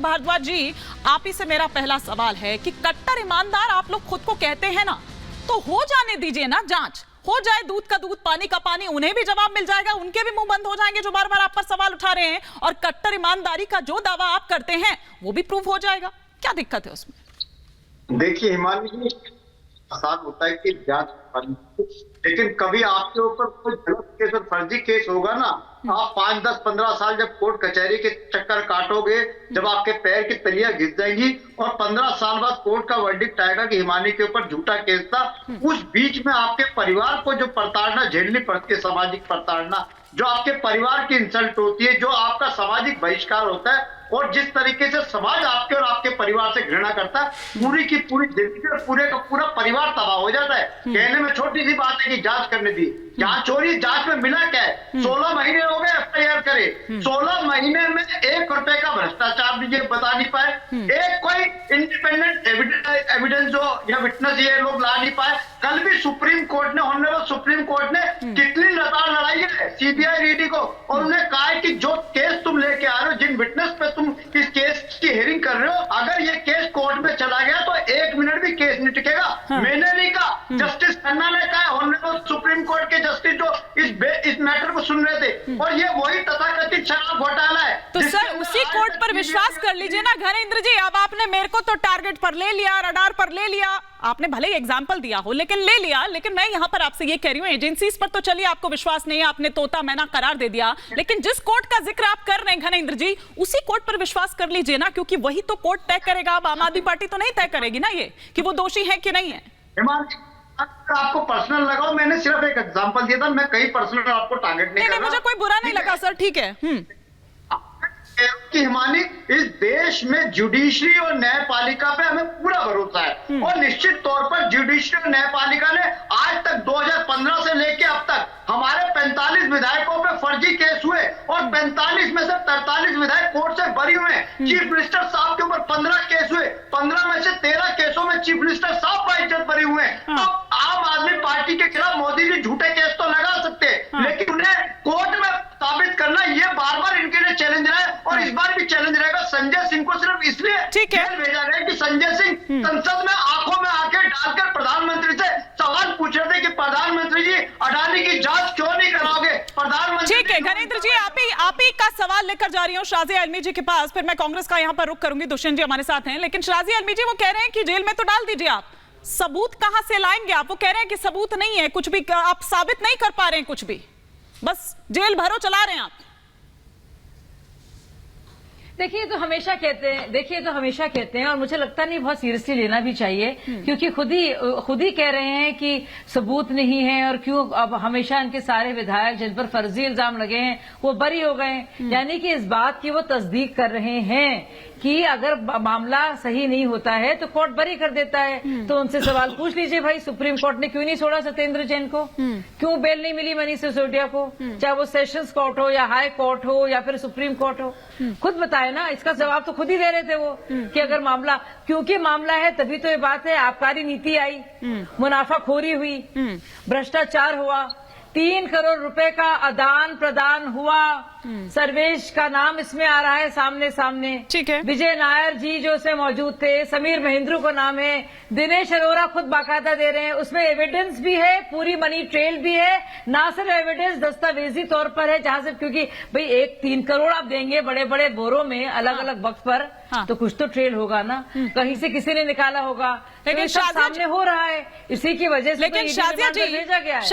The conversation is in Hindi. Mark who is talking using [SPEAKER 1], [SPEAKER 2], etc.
[SPEAKER 1] भारद्वाज जी, आप ही से मेरा पहला सवाल है कि कट्टर ईमानदार आप लोग खुद को कहते हैं ना, तो हो जाने दीजिए ना जांच, हो जाए दूध का दूध पानी का पानी, उन्हें भी जवाब मिल जाएगा, उनके भी मुंह बंद हो जाएंगे जो बार बार आप पर सवाल उठा रहे हैं, और कट्टर ईमानदारी का जो दावा आप करते हैं वो भी प्रूव हो जाएगा। क्या दिक्कत है उसमें?
[SPEAKER 2] देखिए हिमानी जी, आसान होता है कि जांच, लेकिन कभी आपके ऊपर कोई गलत केस और फर्जी केस होगा ना, आप 5, 10, 15 साल जब कोर्ट कचहरी के चक्कर काटोगे, जब आपके पैर की तलियां घिस जाएंगी और 15 साल बाद कोर्ट का वर्डिक्ट आएगा कि हिमानी के ऊपर झूठा केस था, उस बीच में आपके परिवार को जो प्रताड़ना झेलनी पड़ती है, सामाजिक प्रताड़ना, जो आपके परिवार की इंसल्ट होती है, जो आपका सामाजिक बहिष्कार होता है, और जिस तरीके से समाज आपके और आपके परिवार से घृणा करता है, पूरी की पूरी जिंदगी और पूरे का पूरा परिवार तबाह हो जाता है। कहने में छोटी सी बात है कि जांच करने दी, जांच हो रही, जांच में मिला क्या है? 16 महीने हो गए FIR करे, 16 महीने में 1 रुपए का भ्रष्टाचार भी ये बता नहीं पाए, एक कोई इंडिपेंडेंट एविडेंस जो या विटनेस ये लोग ला नहीं पाए। कल भी सुप्रीम कोर्ट ने, ऑनरेबल सुप्रीम कोर्ट ने कितनी लगातार लड़ाई है CBI ED को, और उन्हें कहा है कि जो केस तुम लेके आ रहे हो, जिन विटनेस पे तुम इस केस की हियरिंग कर रहे हो, अगर ये केस कोर्ट में चला गया तो 1 मिनट भी केस नहीं टिकेगा। मैंने नहीं कहा, जस्टिस खन्ना ने कहा, ऑनरेबल सुप्रीम कोर्ट के जस्टिस जो इस मैटर को सुन रहे थे, और ये वही तथाकथित शराब घोटाला है।
[SPEAKER 1] तो सर उसी कोर्ट पर विश्वास कर लीजिए ना घनेंद्र जी। अब आपने मेरे को तो टारगेट पर ले लिया, रडार पर ले लिया, आपने भले ही एग्जाम्पल दिया हो लेकिन ले लिया, लेकिन मैं यहां पर आपसे ये कह रही हूं, एजेंसीज पर तो चलिए आपको विश्वास नहीं है, आपने तोता मैना करार दे दिया, लेकिन जिस कोर्ट का जिक्र आप कर रहे हैं घनेंद्र जी, उसी कोर्ट पर विश्वास कर लीजिए ना, क्योंकि वही तो कोर्ट तय करेगा। अब आम आदमी पार्टी तो नहीं तय करेगी ना ये कि वो दोषी है कि नहीं है।
[SPEAKER 2] आपको पर्सनल लगाओ, मैंने सिर्फ एक एग्जांपल दिया था, मैं कई पर्सनल आपको टारगेट नहीं कर रहा।
[SPEAKER 1] मुझे कोई बुरा नहीं लगा सर, ठीक है।
[SPEAKER 2] कि हिमानी, इस देश में जुडिशरी और न्यायपालिका पे हमें पूरा भरोसा है, और निश्चित तौर पर जुडिशरी और न्यायपालिका ने आज तक 2015 से लेके अब तक हमारे 45 विधायकों पे फर्जी केस हुए, और 45 में से 43 विधायक कोर्ट से बरी हुए। चीफ मिनिस्टर साहब के ऊपर 15 केस हुए, 15 में से 13 केसों में चीफ मिनिस्टर साहब बाइज्जत बरी हुए। तो आम आदमी पार्टी के खिलाफ मोदी जी झूठे केस तो लगा सकते हैं, लेकिन उन्हें कोर्ट में साबित करना, ये बार बार इनके लिए चैलेंज रहा है, और इस बार भी चैलेंज रहेगा। संजय सिंह को सिर्फ इसलिए जेल भेजा गया कि संजय सिंह संसद में आंखों में आंखें डालकर प्रधानमंत्री से सवाल पूछ रहे थे कि प्रधानमंत्री जी अडानी की जांच क्यों नहीं कराओगे। प्रधानमंत्री,
[SPEAKER 1] ठीक है घनेंद्र जी, आप ही का सवाल लेकर जा रही हूँ शाजिया अलमी जी के पास, फिर मैं कांग्रेस का यहाँ पर रुख करूंगी। दुष्यंत जी हमारे साथ हैं, लेकिन शाजिया अलमी जी वो कह रहे हैं कि जेल में तो डाल दीजिए, आप सबूत कहां से लाएंगे? आप वो कह रहे हैं कि सबूत नहीं है, कुछ भी आप साबित नहीं कर पा रहे हैं, कुछ भी, बस जेल भरो चला रहे हैं आप।
[SPEAKER 3] देखिए तो हमेशा कहते हैं, और मुझे लगता नहीं बहुत सीरियसली लेना भी चाहिए, क्योंकि खुद ही कह रहे हैं कि सबूत नहीं है, और क्यों अब हमेशा इनके सारे विधायक जिन पर फर्जी इल्जाम लगे हैं वो बरी हो गए। यानी कि इस बात की वो तस्दीक कर रहे हैं कि अगर मामला सही नहीं होता है तो कोर्ट बरी कर देता है। तो उनसे सवाल पूछ लीजिए, भाई सुप्रीम कोर्ट ने क्यों नहीं छोड़ा सत्येंद्र जैन को, क्यों बेल नहीं मिली मनीष सिसोदिया को, चाहे वो सेशंस कोर्ट हो या हाई कोर्ट हो या फिर सुप्रीम कोर्ट हो, खुद बताए ना। इसका जवाब तो खुद ही दे रहे थे वो कि अगर मामला, क्योंकि मामला है तभी तो ये बात है, आबकारी नीति आई, मुनाफाखोरी हुई, भ्रष्टाचार हुआ, 3 करोड़ रुपए का आदान प्रदान हुआ, सर्वेश का नाम इसमें आ रहा है सामने। ठीक है, विजय नायर जी जो उसमें मौजूद थे, समीर महेंद्रू को नाम है, दिनेश अरोरा खुद बाकायदा दे रहे हैं, उसमें एविडेंस भी है, पूरी मनी ट्रेल भी है, ना सिर्फ एविडेंस दस्तावेजी तौर पर है, जहां से, क्योंकि भाई 3 करोड़ आप देंगे बड़े बड़े बोरों में अलग अलग वक्त पर, तो कुछ तो ट्रेल होगा ना, कहीं से किसी ने निकाला होगा, लेकिन तो सामने हो रहा है, इसी की वजह से
[SPEAKER 1] लेकिन शाजिया जी भेजा गया है।